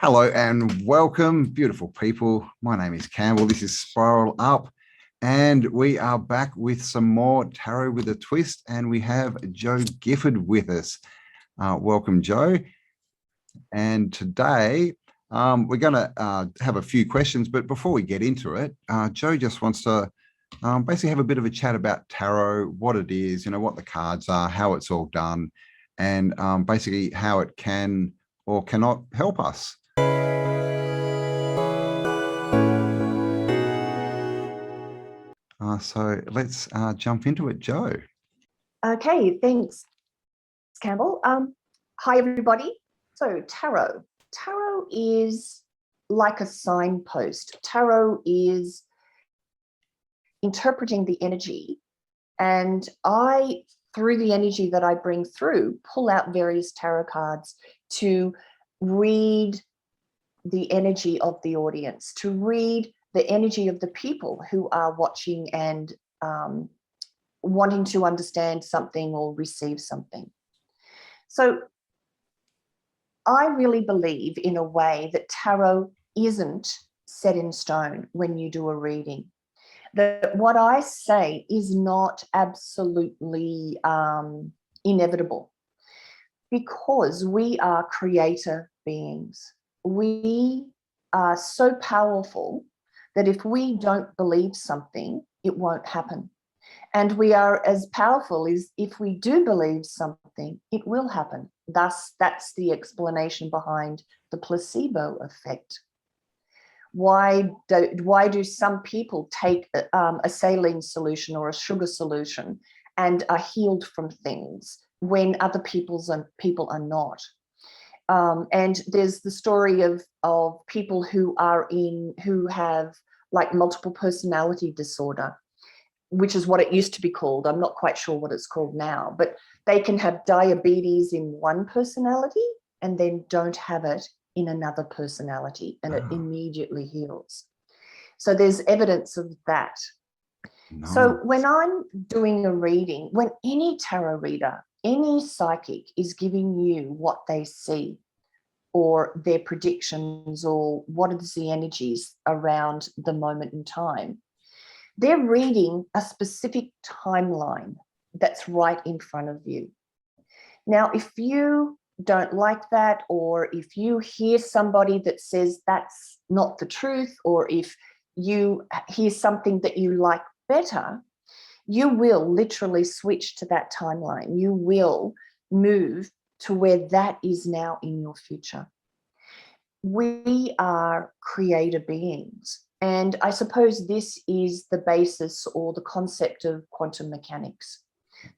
Hello and welcome, beautiful people. My name is Campbell. This is Spiral Up, and we are back with some more Tarot with a Twist, and we have Jo Gifford with us. Welcome, Jo. And today we're going to have a few questions, but before we get into it, Jo just wants to basically have a bit of a chat about tarot, what it is, what the cards are, how it's all done, and basically how it can or cannot help us. So let's jump into it, Jo. Okay, thanks, Campbell. Hi, everybody. So tarot. Tarot is like a signpost. Tarot is interpreting the energy, and through the energy that I bring through, pull out various tarot cards to read the energy of the audience, to read the energy of the people who are watching and wanting to understand something or receive something. So I really believe in a way that tarot isn't set in stone when you do a reading. That what I say is not absolutely inevitable, because we are creator beings. We are so powerful that if we don't believe something, it won't happen. And we are as powerful as if we do believe something, it will happen. Thus, that's the explanation behind the placebo effect. Why do some people take a saline solution or a sugar solution and are healed from things when other people are not? And there's the story of people who have like multiple personality disorder, which is what it used to be called. I'm not quite sure what it's called now, but they can have diabetes in one personality and then don't have it in another personality, and it immediately heals. So there's evidence of that. No. So when I'm doing a reading, when any tarot reader, any psychic is giving you what they see or their predictions or what is the energies around the moment in time, they're reading a specific timeline that's right in front of you. Now, if you don't like that, or if you hear somebody that says that's not the truth, or if you hear something that you like better, you will literally switch to that timeline. You will move to where that is now in your future. We are creator beings. And I suppose this is the basis or the concept of quantum mechanics,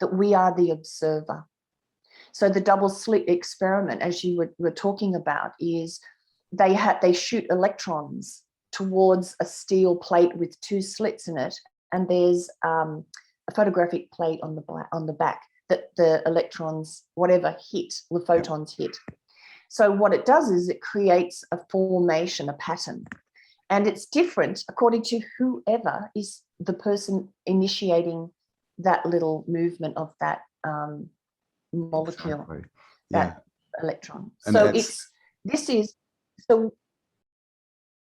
that we are the observer. So the double slit experiment, as you were talking about, is they shoot electrons towards a steel plate with two slits in it, and there's a photographic plate on the back that the electrons, whatever hit, the photons hit. So what it does is it creates a formation, a pattern. And it's different according to whoever is the person initiating that little movement of that molecule, exactly. That electron. And so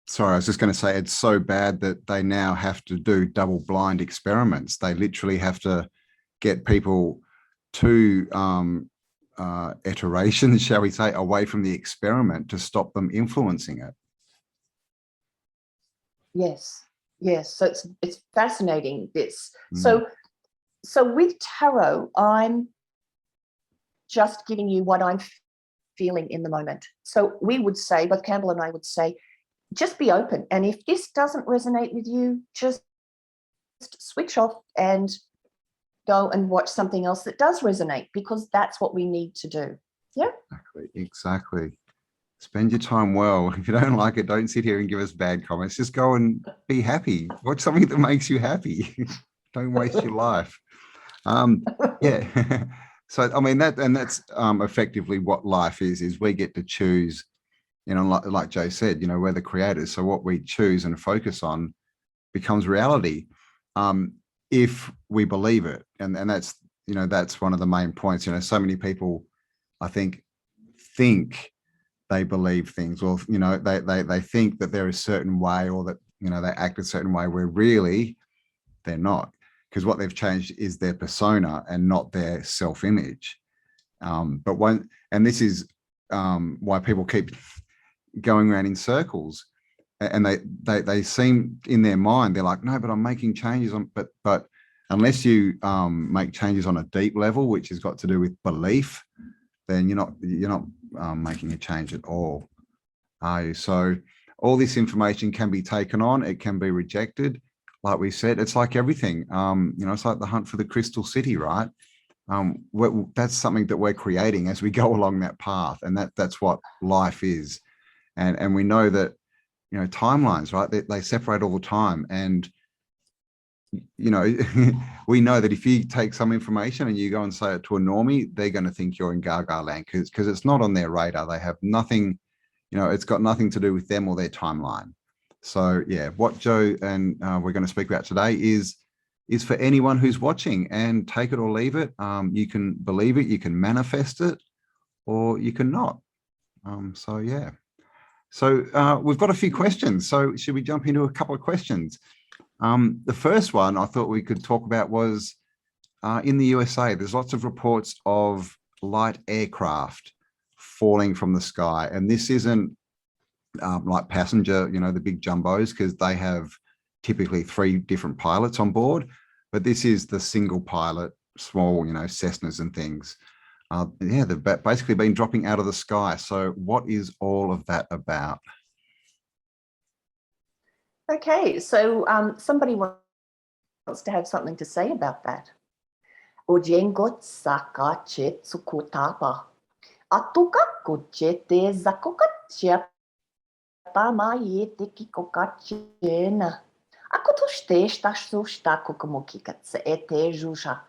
Sorry, I was just going to say, it's so bad that they now have to do double blind experiments. They literally have to get people two iterations, shall we say, away from the experiment to stop them influencing it. Yes. So it's fascinating, this. So with tarot, I'm just giving you what I'm feeling in the moment. So we would say, both Campbell and I would say, just be open. And if this doesn't resonate with you, just switch off and go and watch something else that does resonate, because that's what we need to do. Yeah. Exactly. Spend your time well. If you don't like it, don't sit here and give us bad comments. Just go and be happy. Watch something that makes you happy. Don't waste your life. Yeah. So, I mean, that's effectively what life is we get to choose, like Jo said, we're the creators. So what we choose and focus on becomes reality, if we believe it. And that's, that's one of the main points. So many people, I think they believe things, or they think that they're a certain way, or that they act a certain way, where really they're not, because what they've changed is their persona and not their self-image. And this is why people keep going around in circles, and they seem, in their mind, they're like, no, but I'm making changes on, but unless you make changes on a deep level, which has got to do with belief, then you're not making a change at all, are you? So all this information can be taken on, it can be rejected. Like we said, it's like everything. It's like the hunt for the crystal city, right? That's something that we're creating as we go along that path, and that's what life is. And we know that timelines, right? They separate all the time, and we know that if you take some information and you go and say it to a normie, they're going to think you're in Gaga land, because it's not on their radar. They have nothing, it's got nothing to do with them or their timeline. So yeah, what Jo and we're going to speak about today is for anyone who's watching, and take it or leave it. You can believe it, you can manifest it, or you can not. So yeah. So we've got a few questions. So should we jump into a couple of questions? The first one I thought we could talk about was in the USA, there's lots of reports of light aircraft falling from the sky. And this isn't like passenger, the big jumbos, because they have typically 3 different pilots on board. But this is the single pilot, small, Cessnas and things. Yeah, they've basically been dropping out of the sky. So what is all of that about? Okay, so somebody wants to have something to say about that. Ojengot saka chet sukutapa. Atuka kuche te zakokache tama ye teki kokachena. Akutuste estas susta kukumokikatse ete jusha.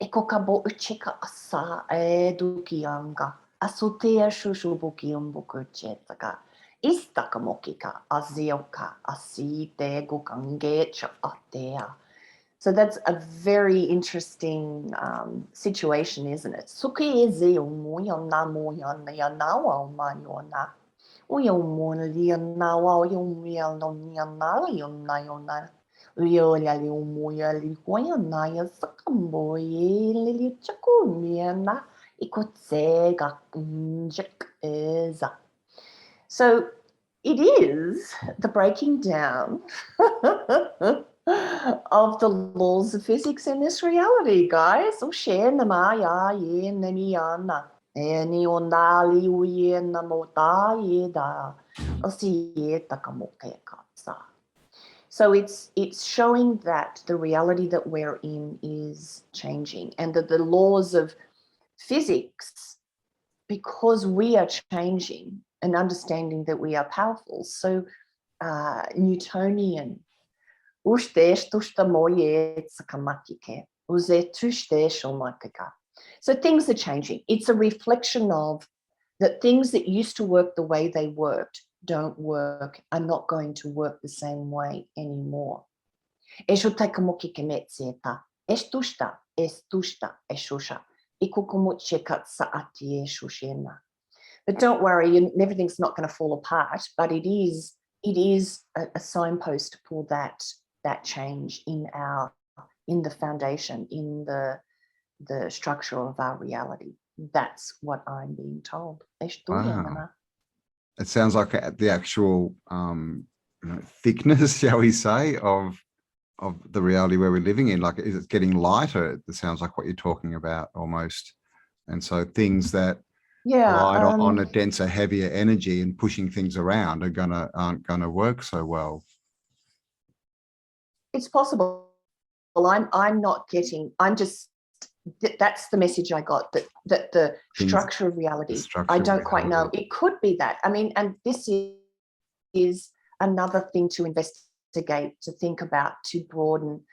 Ekokabo ucheka asa edukianga. Asutea shushubuki umbukuchetaka. Istakamokika azioka asite gukangecha atea. So that's a very interesting situation, isn't it? Suki eze umuyana muyana yanawa umayona. Uyomuna lianawa uyumuyana yanawa yonayona. Uyoli umuya likoyana yasakamboye lili chakumiana ikotsega njek eza. So it is the breaking down of the laws of physics in this reality, guys. So it's showing that the reality that we're in is changing, and that the laws of physics, because we are changing and understanding that we are powerful, so Newtonian. So things are changing. It's a reflection of that things that used to work the way they worked don't work, are not going to work the same way anymore. But don't worry, everything's not going to fall apart, but it is a signpost for that change in the foundation, in the structure of our reality. That's what I'm being told. Wow. It sounds like the actual thickness, shall we say, of the reality where we're living in. Like, is it getting lighter? It sounds like what you're talking about almost. And so things that ride on a denser, heavier energy and pushing things around aren't gonna work so well. It's possible. I'm not getting. I'm just. That's the message I got. That the structure of reality. I don't quite know. It could be that. I mean, and this is another thing to investigate, to think about, to broaden.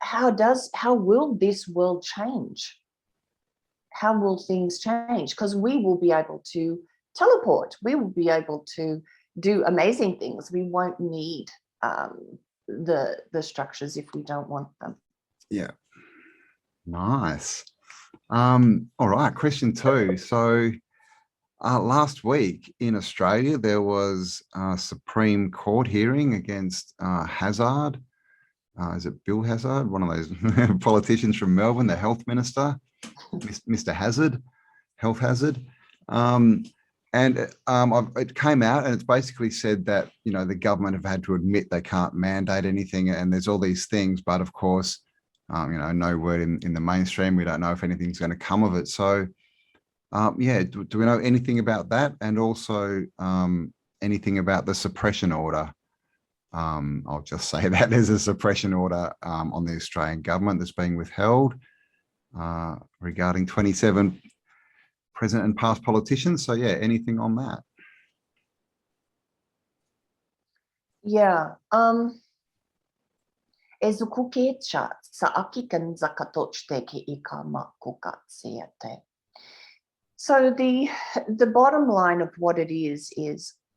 How will this world change? How will things change? Because we will be able to teleport. We will be able to do amazing things. We won't need the structures if we don't want them. Yeah. Nice. All right, question 2. So Last week in Australia, there was a Supreme Court hearing against Hazard. Is it Bill Hazard, one of those politicians from Melbourne, the health minister, Mr. Hazard, health hazard. It came out and it's basically said that, the government have had to admit they can't mandate anything and there's all these things, but of course, no word in the mainstream. We don't know if anything's going to come of it. So, do we know anything about that? And also anything about the suppression order? I'll just say that there's a suppression order on the Australian government that's being withheld regarding 27 present and past politicians. So yeah, anything on that? Yeah. Ezukukecha sa akikan zakatochteke ikama kukatseate. So the bottom line of what it is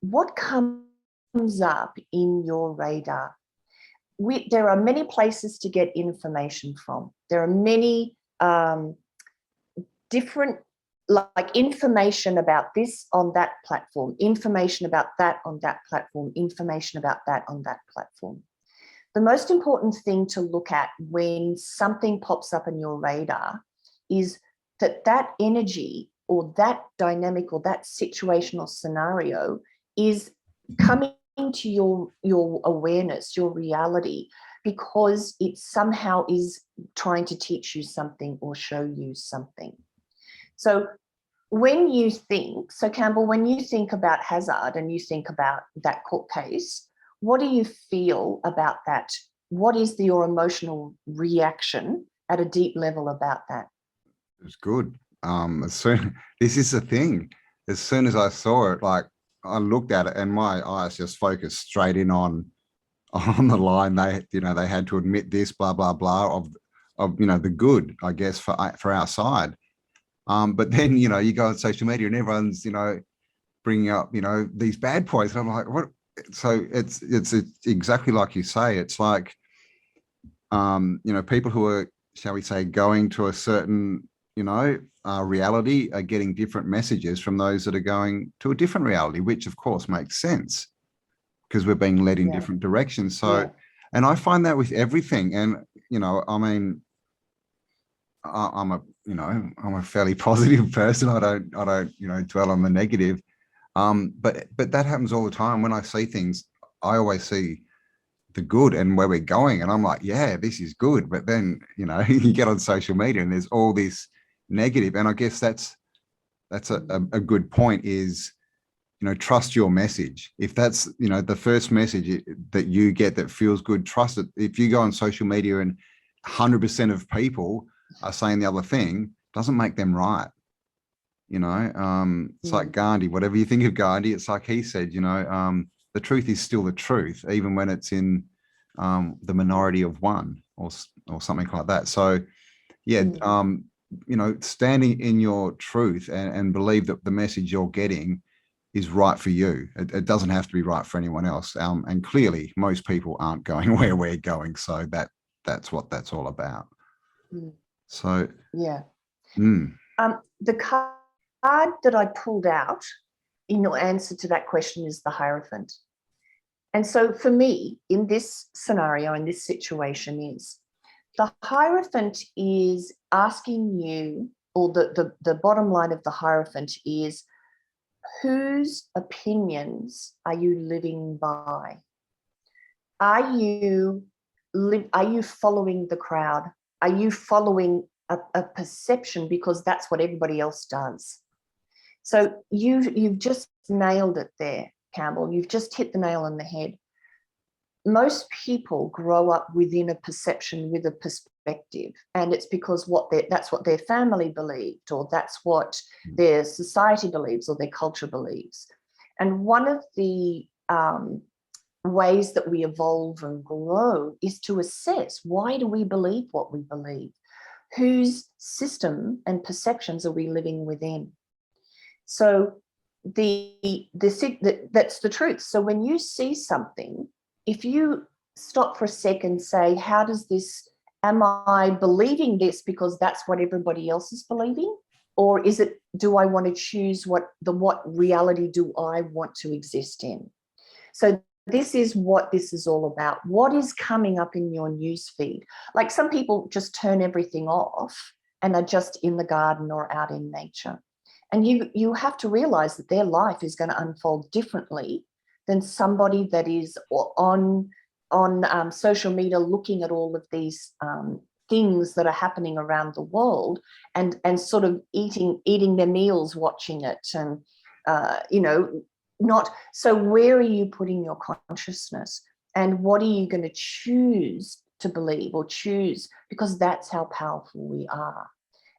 what comes up in your radar. There are many places to get information from. There are many different, like, information about this on that platform, information about that on that platform, information about that on that platform. The most important thing to look at when something pops up in your radar is that energy or that dynamic or that situational scenario is coming to your awareness, your reality, because it somehow is trying to teach you something or show you something. So when you think, Cambell, when you think about Hazard and you think about that court case, what do you feel about that? What is your emotional reaction at a deep level about that? It was good. This is the thing. As soon as I saw it, like, I looked at it and my eyes just focused straight in on the line. They had to admit this, blah blah blah, of the good, I guess, for our side. But then you go on social media and everyone's bringing up these bad points, and I'm like, what? So it's exactly like you say. It's like people who are, shall we say, going to a certain reality are getting different messages from those that are going to a different reality, which of course makes sense because we're being led in different directions. So, and I find that with everything. And I mean, I'm a fairly positive person. I don't dwell on the negative. But that happens all the time. When I see things, I always see the good and where we're going, and I'm like, yeah, this is good. But then you get on social media and there's all this negative, and I guess that's a good point. Is trust your message. If that's the first message that you get that feels good, trust it. If you go on social media and 100% of people are saying the other thing, doesn't make them right. It's like Gandhi. Whatever you think of Gandhi, it's like he said, the truth is still the truth, even when it's in the minority of one or something like that. So yeah, standing in your truth and believe that the message you're getting is right for you. It doesn't have to be right for anyone else. And clearly most people aren't going where we're going. So that's what that's all about. So yeah. The card that I pulled out in your answer to that question is the Hierophant. And so for me, in this scenario, in this situation, is the Hierophant is asking you, or the bottom line of the Hierophant is, whose opinions are you living by? Are you following the crowd? Are you following a perception because that's what everybody else does? So you've just nailed it there, Cambell. You've just hit the nail on the head. Most people grow up within a perception with a perspective, and it's because that's what their family believed, or that's what their society believes, or their culture believes. And one of the ways that we evolve and grow is to assess, why do we believe what we believe? Whose system and perceptions are we living within? So that's the truth. So when you see something, if you stop for a second and say, am I believing this because that's what everybody else is believing? or is it, do I want to choose what reality do I want to exist in? So this is what this is all about. What is coming up in your news feed? Like, some people just turn everything off and are just in the garden or out in nature. And you have to realize that their life is going to unfold differently than somebody that is on social media looking at all of these things that are happening around the world and sort of eating their meals watching it, and not. So where are you putting your consciousness, and what are you going to choose to believe or choose? Because that's how powerful we are.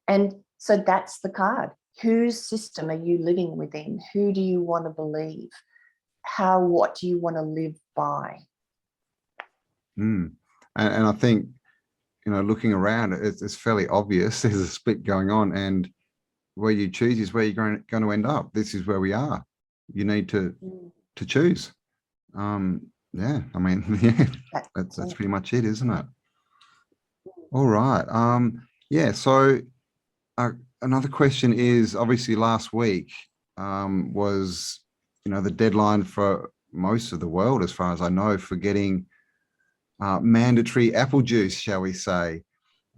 And so that's the card. Whose system are you living within? Who do you want to believe? What do you want to live by? And I think, looking around, it's fairly obvious there's a split going on, and where you choose is where you're going to end up. This is where we are. You need to choose. Yeah, I mean, yeah, that's pretty much it, isn't it? All right. Yeah, so another question is, obviously last week was, the deadline for most of the world, as far as I know, for getting mandatory apple juice, shall we say,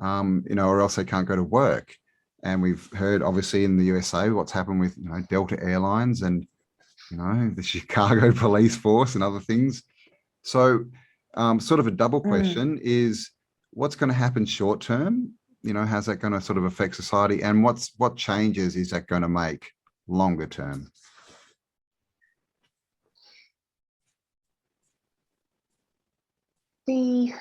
or else they can't go to work. And we've heard, obviously, in the USA, what's happened with, Delta Airlines and, the Chicago police force and other things. So sort of a double question is, what's going to happen short term? How's that going to sort of affect society? And what changes is that going to make longer term? I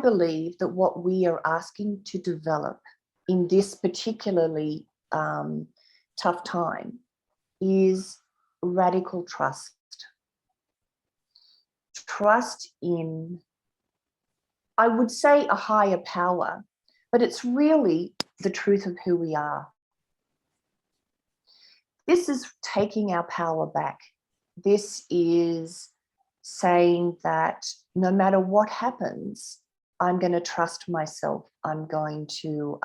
believe that what we are asking to develop in this particularly tough time is radical trust. Trust in, I would say, a higher power, but it's really the truth of who we are. This is taking our power back. This is saying that no matter what happens, I'm going to trust myself. I'm going to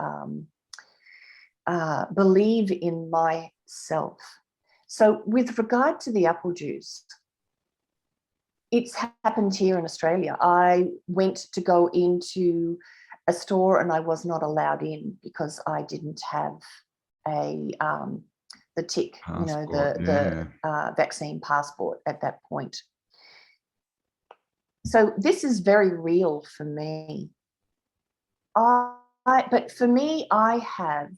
believe in myself. So with regard to the apple juice, it's happened here in Australia. I went to go into a store and I was not allowed in because I didn't have the tick, Passport, the vaccine passport at that point. So this is very real for me. But for me, I have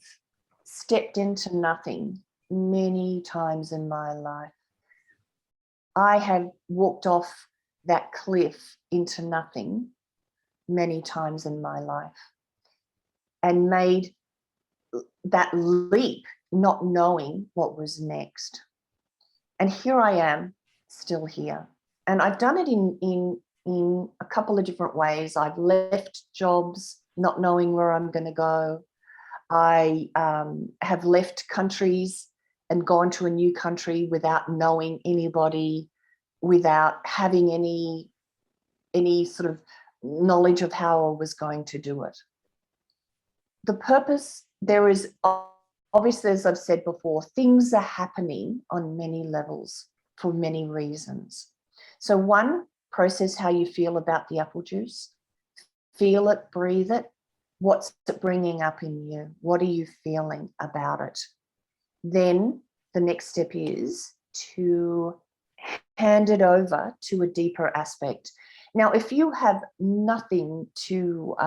stepped into nothing many times in my life. I have walked off that cliff into nothing many times in my life and made that leap, not knowing what was next. And here I am, still here. And I've done it in a couple of different ways. I've left jobs not knowing where I'm going to go. I have left countries and gone to a new country without knowing anybody, without having any sort of knowledge of how I was going to do it. The purpose, there is obviously, as I've said before, things are happening on many levels for many reasons. So one, process how you feel about the apple juice. Feel it, breathe it. What's it bringing up in you? What are you feeling about it? Then the next step is to hand it over to a deeper aspect. Now, if you have nothing to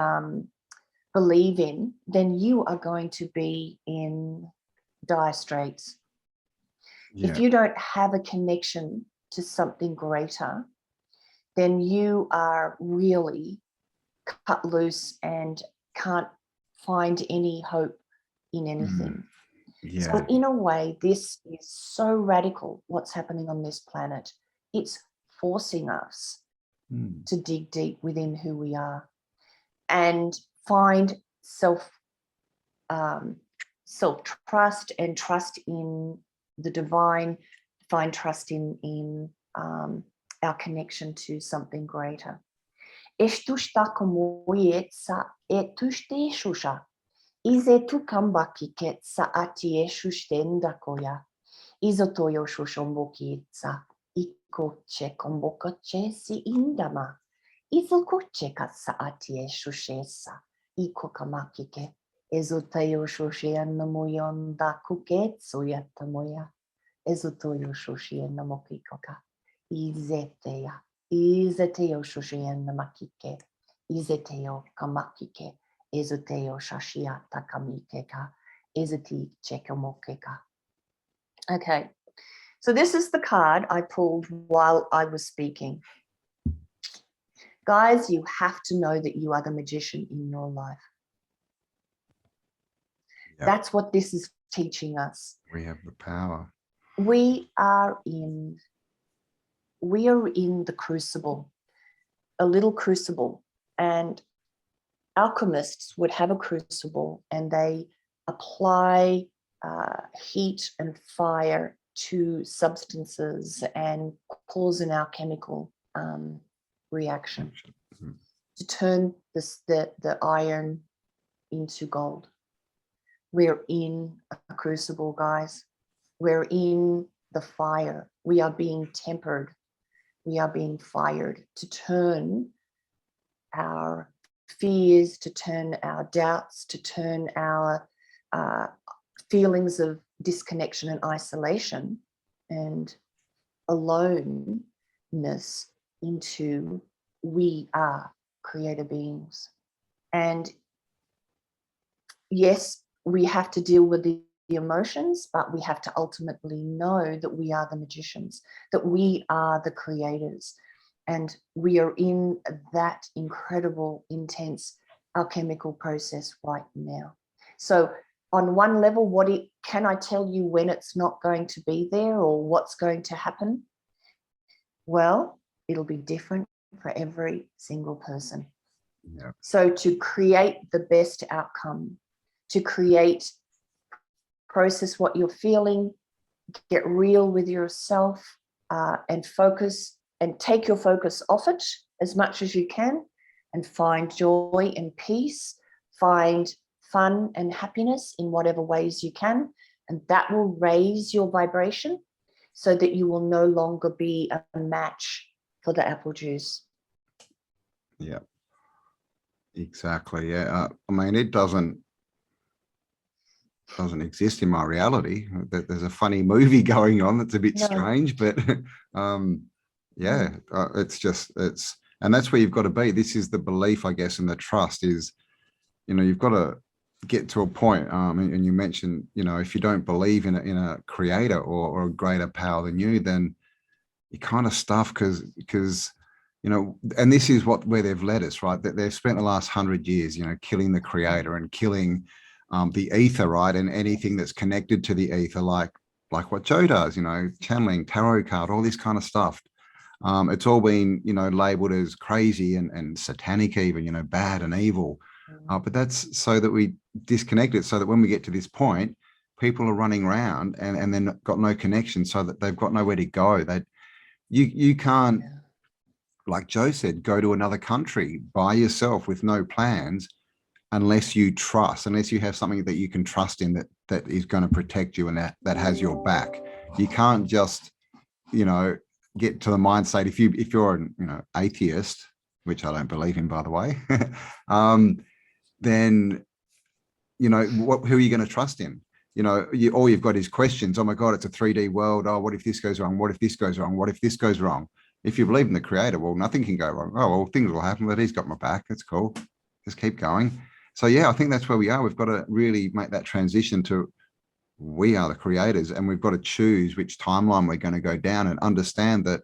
believe in, then you are going to be in dire straits. Yeah. If you don't have a connection to something greater, then you are really cut loose and can't find any hope in anything. Yeah. So in a way, this is so radical, what's happening on this planet. It's forcing us to dig deep within who we are and find self-trust and trust in the divine, find trust in our connection to something greater. Ize tu kambaki ket sa ati e shushtenda koya. Izo toyo shushomboki itza. Iko che komboka che si indama. Izo koche katsa ati e shushesa. Iko kamaki ke. Ezo tayo shushian namoyonda kuketsu yatamoya. Ezo toyo shushian namokikoka. Izeteya. Izeteo shushian namakike. Izeteo kamakike. Ezoteo shashia takamikeka. Ezeti chekamokeka. Okay, so this is the card I pulled while I was speaking. Guys, you have to know that you are the magician in your life. Yep. That's what this is teaching us. We have the power. We are in the crucible, a little crucible, and alchemists would have a crucible and they apply heat and fire to substances and cause an alchemical reaction to turn the iron into gold. We're in a crucible, guys. We're in the fire. We are being tempered. We are being fired to turn our fears, to turn our doubts, to turn our feelings of disconnection and isolation and aloneness into we are creator beings. And yes, we have to deal with the emotions, but we have to ultimately know that we are the magicians, that we are the creators. And we are in that incredible, intense alchemical process right now. So on one level, can I tell you when it's not going to be there or what's going to happen? Well, it'll be different for every single person. Yeah. So to create the best outcome, to process what you're feeling, get real with yourself, and focus and take your focus off it as much as you can and find joy and peace, find fun and happiness in whatever ways you can. And that will raise your vibration so that you will no longer be a match for the apple juice. Yeah, exactly. Yeah. I mean, it doesn't exist in my reality. There's a funny movie going on that's a bit strange, but and that's where you've got to be. This is the belief, I guess, and the trust is, you've got to get to a point. And you mentioned, if you don't believe in a creator or a greater power than you, then you kind of stuff because and this is where they've led us, right? That they've spent the last 100 years, killing the creator and killing the ether, right? And anything that's connected to the ether, like what Jo does, channeling, tarot card, all this kind of stuff. It's all been, labeled as crazy and satanic even, bad and evil. But that's so that we disconnect it, so that when we get to this point, people are running around and then got no connection, so that they've got nowhere to go. You can't, like Jo said, go to another country by yourself with no plans unless you have something that you can trust in that is going to protect you and that has your back. You can't just, get to the mind state. If you're an atheist, which I don't believe in, by the way, then, who are you going to trust in? All you've got is questions. Oh my God, it's a 3D world. Oh, what if this goes wrong? What if this goes wrong? What if this goes wrong? If you believe in the creator, well, nothing can go wrong. Oh, well, things will happen, but he's got my back. That's cool. Just keep going. So yeah, I think that's where we are. We've got to really make that transition to we are the creators, and we've got to choose which timeline we're going to go down and understand that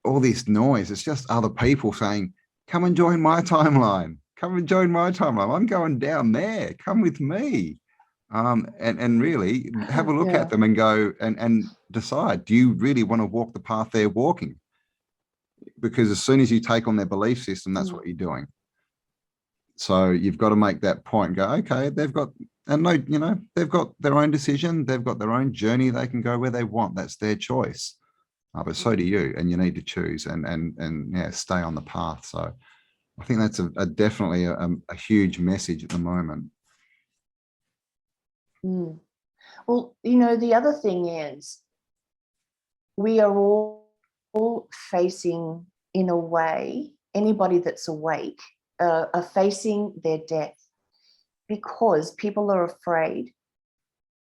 all this noise, it's just other people saying, come and join my timeline. Come and join my timeline. I'm going down there. Come with me. And really have a look at them and go and decide, do you really want to walk the path they're walking? Because as soon as you take on their belief system, that's what you're doing. So you've got to make that point and go, okay, they've got their own decision. They've got their own journey. They can go where they want. That's their choice. But so do you, and you need to choose and stay on the path. So I think that's definitely a huge message at the moment. Mm. Well, you know, the other thing is we are all facing, in a way, anybody that's awake are facing their death, because people are afraid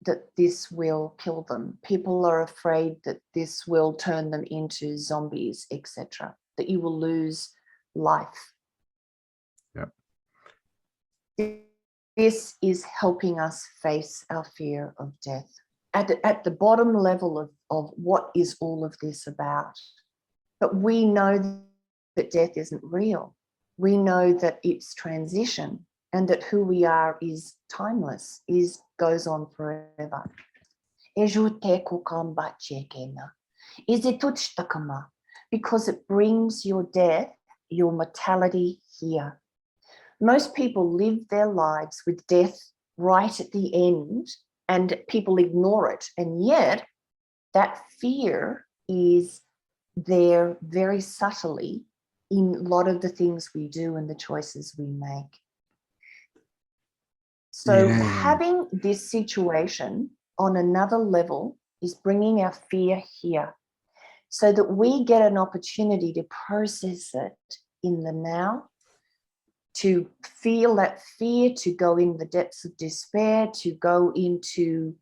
that this will kill them. People are afraid that this will turn them into zombies, etc., that you will lose life. Yep. This is helping us face our fear of death. At the bottom level of what is all of this about. But we know that death isn't real. We know that it's transition, and that who we are is timeless, goes on forever. Because it brings your death, your mortality here. Most people live their lives with death right at the end, and people ignore it. And yet that fear is there very subtly in a lot of the things we do and the choices we make. So having this situation on another level is bringing our fear here, so that we get an opportunity to process it in the now, to feel that fear, to go in the depths of despair, to go into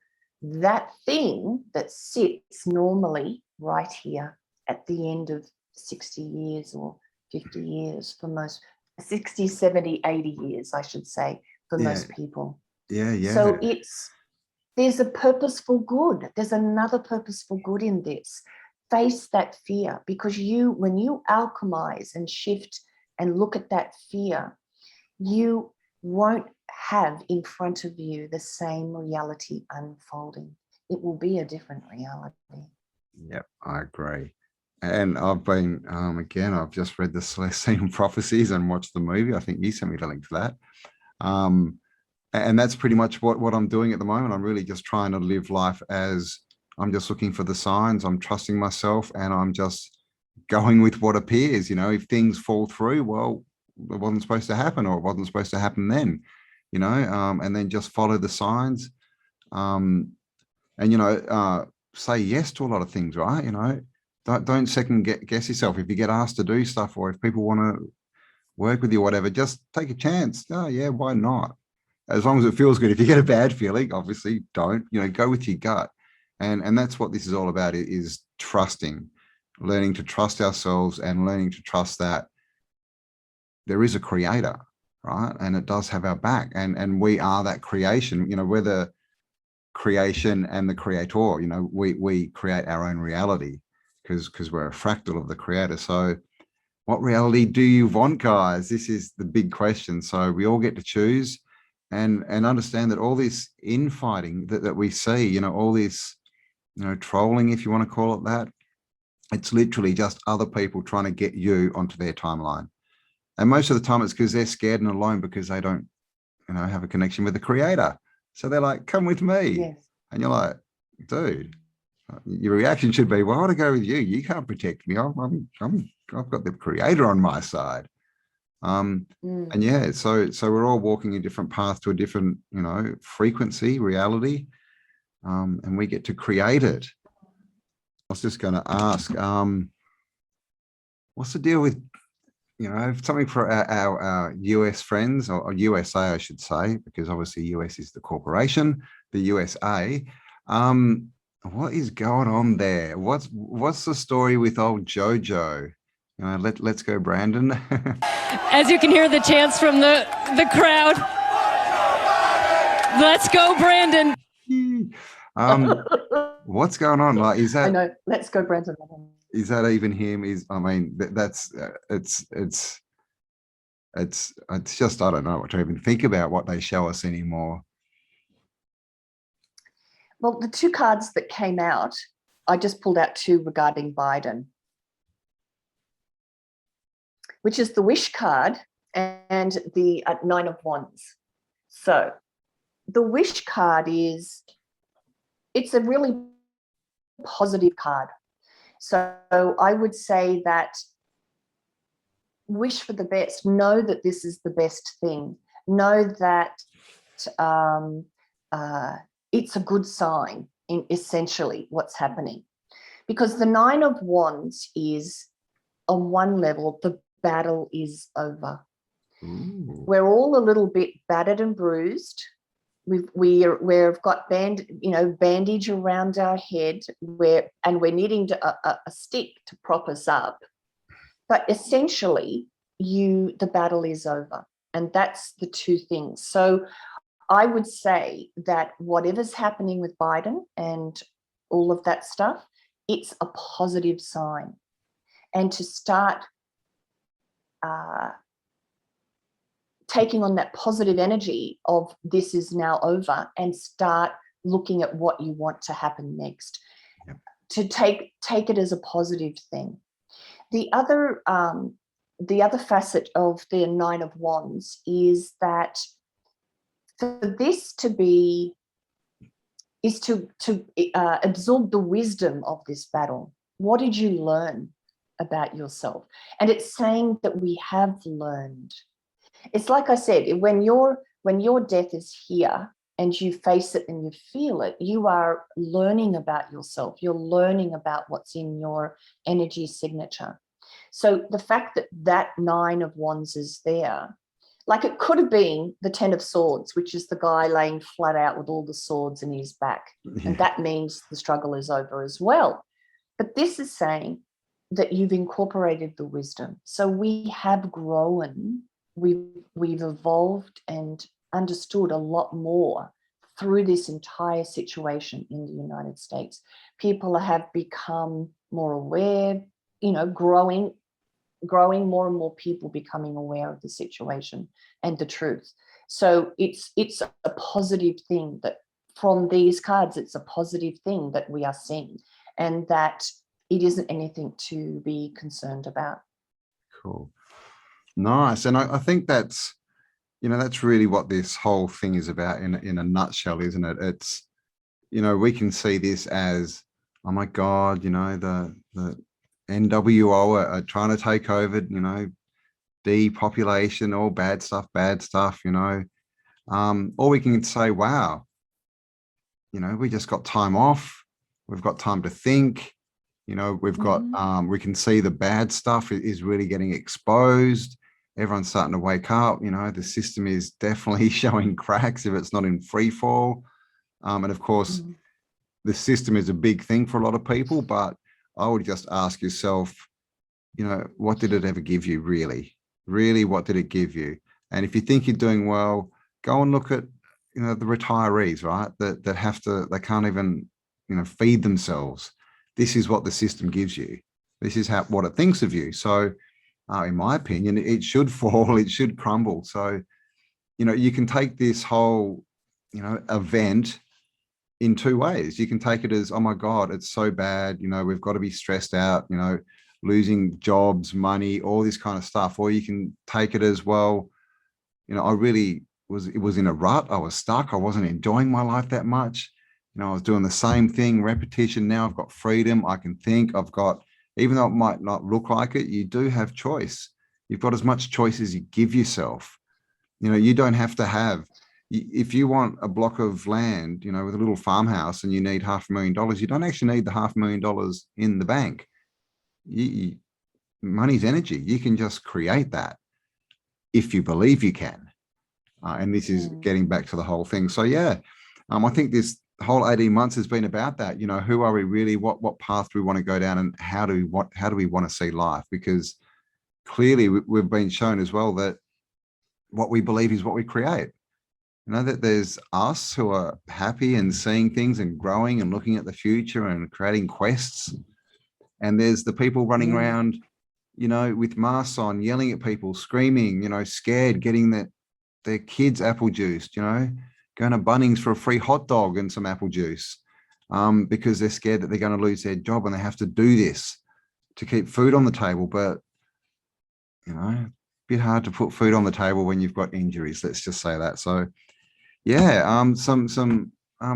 that thing that sits normally right here at the end of 60 years or 50 years for most, 60, 70, 80 years, I should say, for most people. So there's a purposeful good. There's another purposeful good in this. Face that fear, because when you alchemize and shift and look at that fear, you won't have in front of you the same reality unfolding. It will be a different reality. Yep, I agree. And I've been, again, I've just read the Celestine Prophecies and watched the movie. I think you sent me the link to that. And that's pretty much what I'm doing at the moment. I'm really just trying to live life as I'm just looking for the signs. I'm trusting myself, and I'm just going with what appears. You know, if things fall through, well, it wasn't supposed to happen, or it wasn't supposed to happen then, you know, and then just follow the signs. And, you know, say yes to a lot of things, right? You know, don't second guess yourself. If you get asked to do stuff, or if people want to work with you, whatever, just take a chance. Oh yeah, why not? As long as it feels good. If you get a bad feeling, obviously don't, you know, go with your gut. And that's what this is all about, is trusting, learning to trust ourselves, and learning to trust that there is a creator, right? And it does have our back, and we are that creation. You know, we're the creation and the creator. You know, we create our own reality, because we're a fractal of the creator. So what reality do you want, guys? This is the big question. So we all get to choose, and understand that all this infighting that we see, you know, all this, you know, trolling, if you want to call it that, it's literally just other people trying to get you onto their timeline. And most of the time it's because they're scared and alone, because they don't, you know, have a connection with the creator. So they're like, come with me. Yes. And you're like, dude, your reaction should be, well, I want to go with you. You can't protect me. I've got the creator on my side. And yeah, so we're all walking a different path to a different, you know, frequency, reality, and we get to create it. I was just going to ask, what's the deal with, you know, something for our US friends, or USA, I should say, because obviously US is the corporation, the USA. What is going on there? What's the story with old Jojo? You know, let's go, Brandon. As you can hear the chants from the crowd. Let's go, Brandon. What's going on? Like, is that? I know. Let's go, Brandon. Is that even him? I mean, that's it's just, I don't know what to even think about what they show us anymore. Well, the two cards that came out, I just pulled out two regarding Biden, which is the wish card and the Nine of Wands. So the wish card it's a really positive card. So I would say that wish for the best, know that this is the best thing. Know that it's a good sign in essentially what's happening, because the Nine of Wands is, on one level, the battle is over. Ooh. We're all a little bit battered and bruised. We've got bandage around our head, we're needing a stick to prop us up. But essentially, the battle is over. And that's the two things. So I would say that whatever's happening with Biden and all of that stuff, it's a positive sign. And to start taking on that positive energy of this is now over, and start looking at what you want to happen next. Yep. To take it as a positive thing. The other facet of the Nine of Wands is that for this to be, is to absorb the wisdom of this battle. What did you learn about yourself? And it's saying that we have learned. It's like I said, when your death is here and you face it and you feel it, you are learning about yourself. You're learning about what's in your energy signature. So the fact that Nine of Wands is there, like it could have been the Ten of Swords, which is the guy laying flat out with all the swords in his back. Yeah. And that means the struggle is over as well. But this is saying that you've incorporated the wisdom. So we have grown, we've evolved and understood a lot more through this entire situation in the United States. People have become more aware, growing more and more people becoming aware of the situation and the truth. So it's a positive thing that from these cards, it's a positive thing that we are seeing, and that it isn't anything to be concerned about. Cool. Nice. And I think that's really what this whole thing is about in a nutshell, isn't it? It's, we can see this as, oh my God, the NWO are trying to take over, depopulation, all bad stuff, or we can say, wow, we just got time off. We've got time to think, we've got, we can see the bad stuff is really getting exposed. Everyone's starting to wake up, the system is definitely showing cracks if it's not in free fall. And of course, the system is a big thing for a lot of people, but I would just ask yourself, what did it ever give you, really? Really, what did it give you? And if you think you're doing well, go and look at, the retirees, right? That have to, they can't even, feed themselves. This is what the system gives you. This is what it thinks of you. So in my opinion, it should fall, it should crumble. So, you can take this whole, event in two ways. You can take it as, oh my God, it's so bad, we've got to be stressed out, losing jobs, money, all this kind of stuff. Or you can take it as, well, I really was in a rut. I was stuck. I wasn't enjoying my life that much. I was doing the same thing, repetition. Now I've got freedom. I can think. I've got, even though it might not look like it, you do have choice. You've got as much choice as you give yourself. You don't have to have, if you want a block of land, with a little farmhouse and you need $500,000, you don't actually need the $500,000 in the bank. Money's energy. You can just create that if you believe you can. And this is getting back to the whole thing. So yeah, I think this whole 18 months has been about that. Who are we really? What path do we want to go down, and how do we want to see life? Because clearly we've been shown as well that what we believe is what we create. That there's us who are happy and seeing things and growing and looking at the future and creating quests. And there's the people running around, with masks on, yelling at people, screaming, scared, getting their kids apple juiced, going to Bunnings for a free hot dog and some apple juice, because they're scared that they're going to lose their job and they have to do this to keep food on the table. But, a bit hard to put food on the table when you've got injuries. Let's just say that. So, yeah, some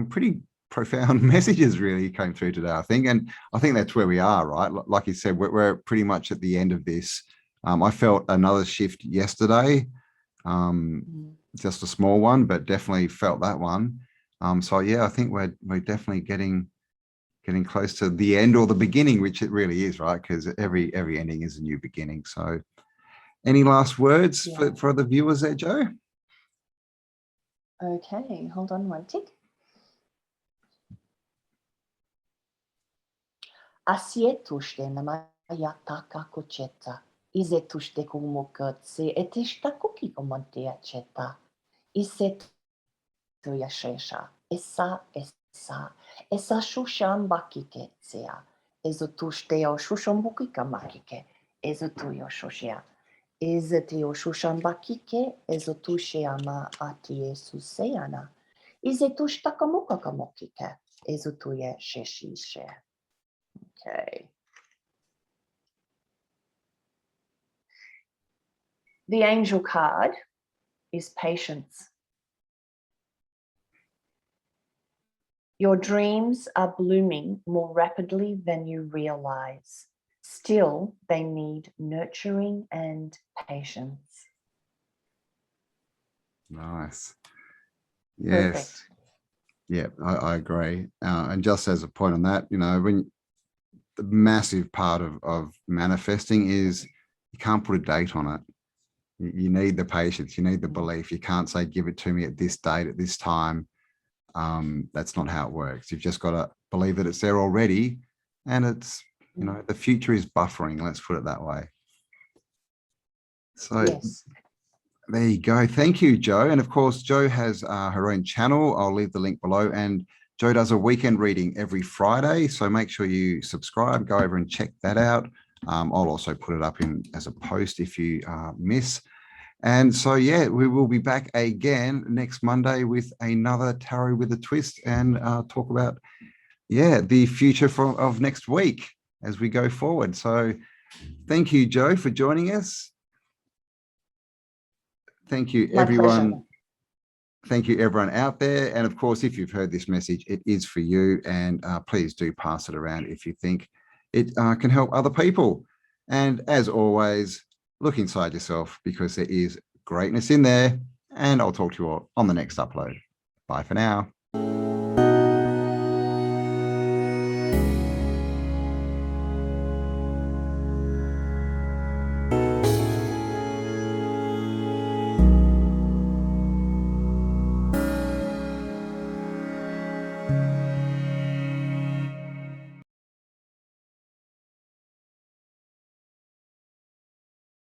pretty profound messages really came through today, I think. And I think that's where we are, right? Like you said, we're pretty much at the end of this. I felt another shift yesterday, just a small one, but definitely felt that one. So yeah, I think we're definitely getting close to the end or the beginning, which it really is, right? Because every ending is a new beginning. So any last words Yeah. for the viewers there, Jo? Okay, hold on one tick. Asietuște namaya taka kocheta. Izetuște kumukotse etishta kuki komonte acheta. Iset Yashesha, esa shushan bakike sea, ezotusteo shushon bukika makike, ezotuyo shoshia, ezeteo shushan bakike, ezotusheama atie suseana, izetushtakamukaka kamokike, ezotuye sheshishe. Okay. The angel card is patience. Your dreams are blooming more rapidly than you realize. Still, they need nurturing and patience. Nice. Perfect. Yes. Yeah, I agree. And just as a point on that, you know, when the massive part of manifesting is you can't put a date on it. You need the patience, you need the belief. You can't say, give it to me at this date, at this time. That's not how it works. You've just got to believe that it's there already. And it's, you know, the future is buffering, let's put it that way. So Yes. there you go. Thank you, Jo. And of course, Jo has her own channel. I'll leave the link below. And Jo does a weekend reading every Friday. So make sure you subscribe, go over and check that out. I'll also put it up in as a post if you miss. And so, yeah, we will be back again next Monday with another Tarot with a Twist and talk about, yeah, the future of next week as we go forward. So thank you, Jo, for joining us. Thank you, everyone. Pleasure. Thank you, everyone out there. And of course, if you've heard this message, it is for you. And please do pass it around if you think it can help other people. And as always, look inside yourself because there is greatness in there. And I'll talk to you all on the next upload. Bye for now.